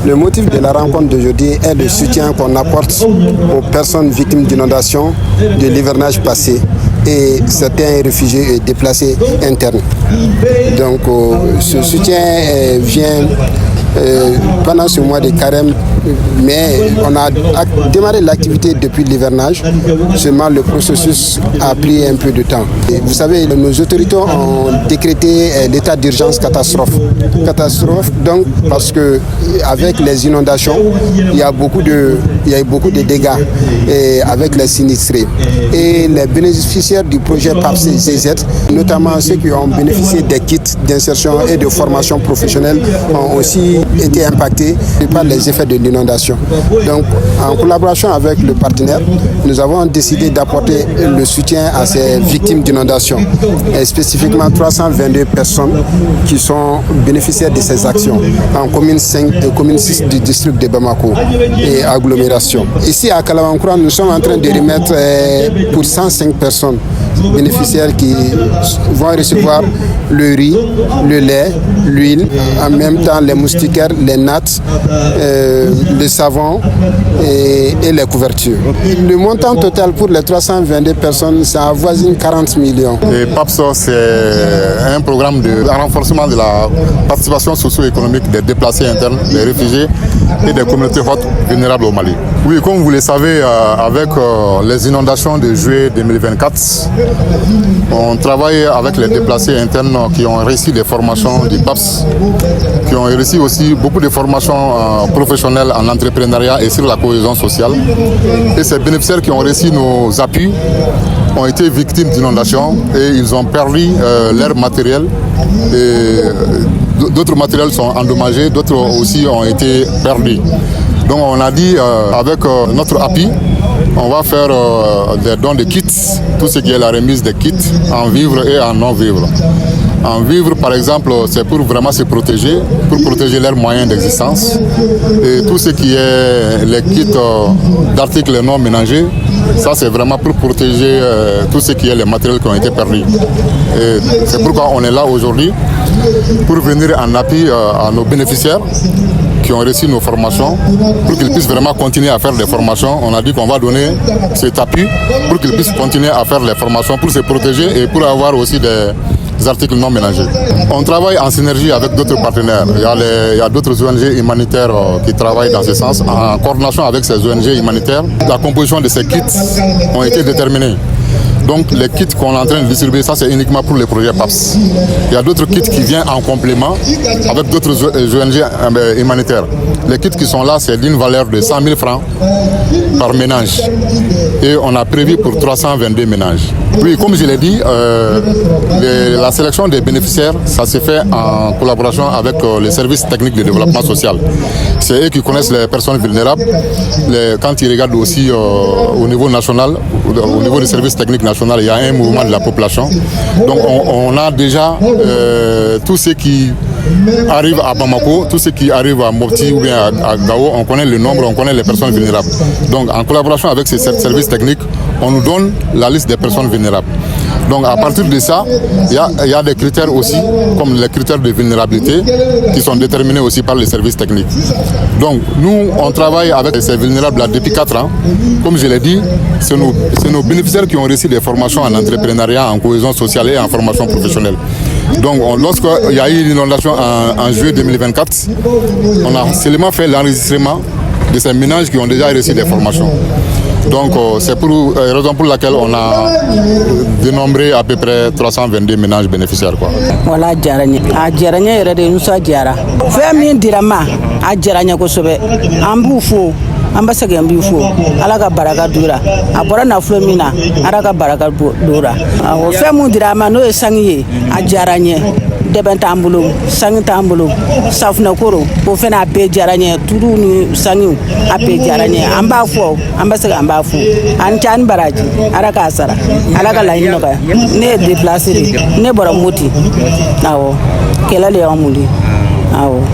Le motif de la rencontre d'aujourd'hui est le soutien qu'on apporte aux personnes victimes d'inondations de l'hivernage passé et certains réfugiés et déplacés internes. Donc ce soutien vient pendant ce mois de carême, mais on a démarré l'activité depuis l'hivernage, seulement le processus a pris un peu de temps. Et vous savez, nos autorités ont décrété l'état d'urgence catastrophe. Catastrophe donc parce que avec les inondations, il y a beaucoup de dégâts avec les sinistrés. Et les bénéficiaires du projet PAPS-ZZ, notamment ceux qui ont bénéficié des kits d'insertion et de formation professionnelle, ont aussi été impactés par les effets de l'inondation. Donc, en collaboration avec le partenaire, nous avons décidé d'apporter le soutien à ces victimes d'inondation, et spécifiquement 322 personnes qui sont bénéficiaires de ces actions en commune 5 et commune 6 du district de Bamako et agglomération. Ici à Kalabankura, nous sommes en train de remettre pour 105 personnes bénéficiaires qui vont recevoir le riz, le lait, l'huile, en même temps les moustiquaires, les nattes, le savon et les couvertures. Le montant total pour les 322 personnes, ça avoisine 40 millions. Et PAPS, c'est un programme de renforcement de la participation socio-économique des déplacés internes, des réfugiés et des communautés hautes vulnérables au Mali. Oui, comme vous le savez, avec les inondations de juillet 2024, on travaille avec les déplacés internes qui ont réussi des formations du PAPS, qui ont réussi aussi beaucoup de formations professionnelles en entrepreneuriat et sur la cohésion sociale. Et ces bénéficiaires qui ont réussi nos appuis ont été victimes d'inondations et ils ont perdu leur matériel. D'autres matériels sont endommagés, d'autres aussi ont été perdus. Donc on a dit avec notre appui, on va faire des dons de kits, tout ce qui est la remise des kits en vivre et en non-vivre. En vivre, par exemple, c'est pour vraiment se protéger, pour protéger leurs moyens d'existence. Et tout ce qui est les kits d'articles non ménagers, ça c'est vraiment pour protéger tout ce qui est les matériels qui ont été perdus. Et c'est pourquoi on est là aujourd'hui, pour venir en appui à nos bénéficiaires qui ont reçu nos formations, pour qu'ils puissent vraiment continuer à faire des formations. On a dit qu'on va donner cet appui pour qu'ils puissent continuer à faire les formations, pour se protéger et pour avoir aussi des articles non ménagers. On travaille en synergie avec d'autres partenaires. Il y a d'autres ONG humanitaires qui travaillent dans ce sens. En coordination avec ces ONG humanitaires, la composition de ces kits ont été déterminées. Donc les kits qu'on est en train de distribuer, ça c'est uniquement pour les projets PAPS. Il y a d'autres kits qui viennent en complément avec d'autres ONG humanitaires. Les kits qui sont là, c'est d'une valeur de 100 000 francs par ménage. Et on a prévu pour 322 ménages. Oui, comme je l'ai dit, la sélection des bénéficiaires, ça se fait en collaboration avec les services techniques de développement social. C'est eux qui connaissent les personnes vulnérables. Quand ils regardent aussi au niveau national, au niveau des services techniques nationaux, il y a un mouvement de la population. Donc on a déjà tous ceux qui arrivent à Bamako, tous ceux qui arrivent à Mopti ou bien à Gao, on connaît le nombre, on connaît les personnes vulnérables. Donc en collaboration avec ces services techniques, on nous donne la liste des personnes vulnérables. Donc à partir de ça, il y a des critères aussi, comme les critères de vulnérabilité, qui sont déterminés aussi par les services techniques. Donc nous, on travaille avec ces vulnérables-là depuis 4 ans. Comme je l'ai dit, c'est nos bénéficiaires qui ont reçu des formations en entrepreneuriat, en cohésion sociale et en formation professionnelle. Donc lorsqu'il y a eu l'inondation en juillet 2024, on a seulement fait l'enregistrement de ces ménages qui ont déjà reçu des formations. Donc c'est la raison pour laquelle on a dénombré à peu près 322 ménages bénéficiaires. Voilà, Djaranye. A Djaranye est de Nusa Djara. Fais-moi dire à Djaranye Kosobe. Amboufou. Ambassadeur Mbifo, Alaga Baraka Dura, Aborana Flomina, Araga Baraka Dura. Au Femu Drama, no Sangi, Adjaranye, Debentambulo, Sangitambulo, Safnakoro, Ofena Pe Jaranye, Turuni Sangu, Ape Jaranye, Ambafo, Ambassador Ambafu, Anchan Baraji, Arakasara, Alaga Lainoka, Ne de Placid, Nebora Muti, now, Kelale Amuli, now.